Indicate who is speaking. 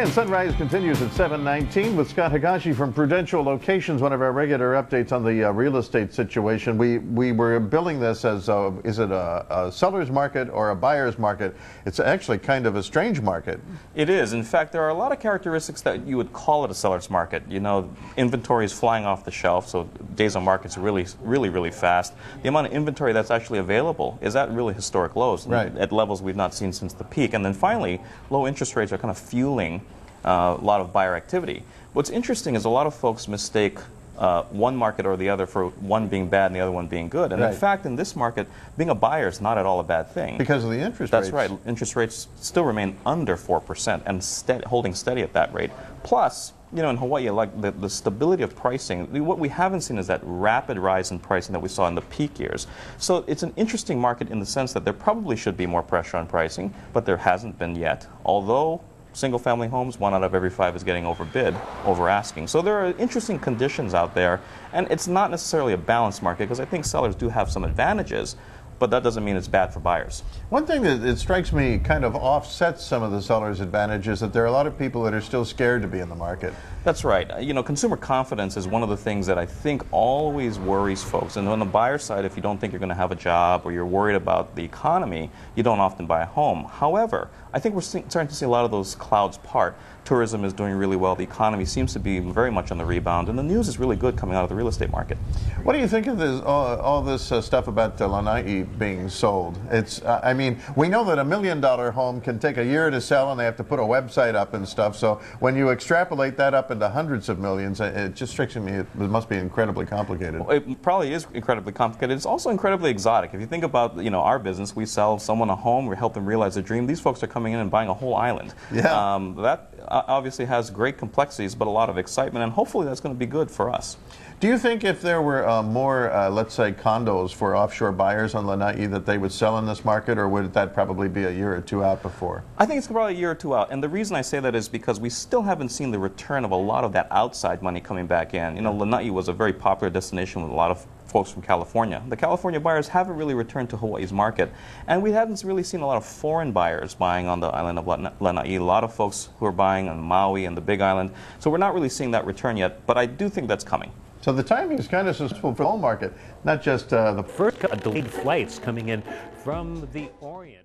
Speaker 1: And Sunrise continues at 7:19 with Scott Higashi from Prudential Locations, one of our regular updates on the real estate situation. We were billing this as, is it a seller's market or a buyer's market? It's actually kind of a strange market.
Speaker 2: It is. In fact, there are a lot of characteristics that you would call it a seller's market. You know, inventory is flying off the shelf, so days on market's really fast. The amount of inventory that's actually available is at really historic lows,
Speaker 1: right,
Speaker 2: at levels we've not seen since the peak. And then finally, low interest rates are kind of fueling a lot of buyer activity. What's interesting is a lot of folks mistake one market or the other for one being bad and the other one being good. And
Speaker 1: right,
Speaker 2: in fact, in this market, being a buyer is not at all a bad thing.
Speaker 1: Because of the interest
Speaker 2: rates.
Speaker 1: That's
Speaker 2: right. Interest rates still remain under 4% and holding steady at that rate. Plus, you know, in Hawaii, like the stability of pricing, what we haven't seen is that rapid rise in pricing that we saw in the peak years. So it's an interesting market in the sense that there probably should be more pressure on pricing, but there hasn't been yet. Although single-family homes, 1 out of every 5 is getting overbid, over asking. So there are interesting conditions out there, and it's not necessarily a balanced market because I think sellers do have some advantages, but that doesn't mean it's bad for buyers.
Speaker 1: One thing that it strikes me kind of offsets some of the sellers' advantages is that there are a lot of people that are still scared to be in the market.
Speaker 2: That's right. You know, consumer confidence is one of the things that I think always worries folks. And on the buyer side, if you don't think you're going to have a job or you're worried about the economy, you don't often buy a home. However, I think we're starting to see a lot of those clouds part. Tourism is doing really well. The economy seems to be very much on the rebound, and the news is really good coming out of the real estate market.
Speaker 1: What do you think of this, all this stuff about Lanai being sold? It's, I mean, we know that $1 million home can take a year to sell, and they have to put a website up and stuff. So when you extrapolate that up into hundreds of millions, it just strikes me it must be incredibly complicated.
Speaker 2: Well, it probably is incredibly complicated. It's also incredibly exotic. If you think about, you know, our business, we sell someone a home, we help them realize a dream. These folks are coming in and buying a whole island.
Speaker 1: Yeah.
Speaker 2: That obviously has great complexities, but a lot of excitement, and hopefully that's going to be good for us.
Speaker 1: Do you think if there were more, let's say, condos for offshore buyers on Lanai that they would sell in this market, or would that probably be a year or two out before?
Speaker 2: I think it's probably a year or two out, and the reason I say that is because we still haven't seen the return of a lot of that outside money coming back in. You know, Lanai was a very popular destination with a lot of folks from California. The California buyers haven't really returned to Hawaii's market, and we haven't really seen a lot of foreign buyers buying on the island of Lanai. A lot of folks who are buying on Maui and the Big Island, so we're not really seeing that return yet, but I do think that's coming.
Speaker 1: So the timing is kind of successful for the whole market, not just the
Speaker 3: first delayed flights coming in from the Orient.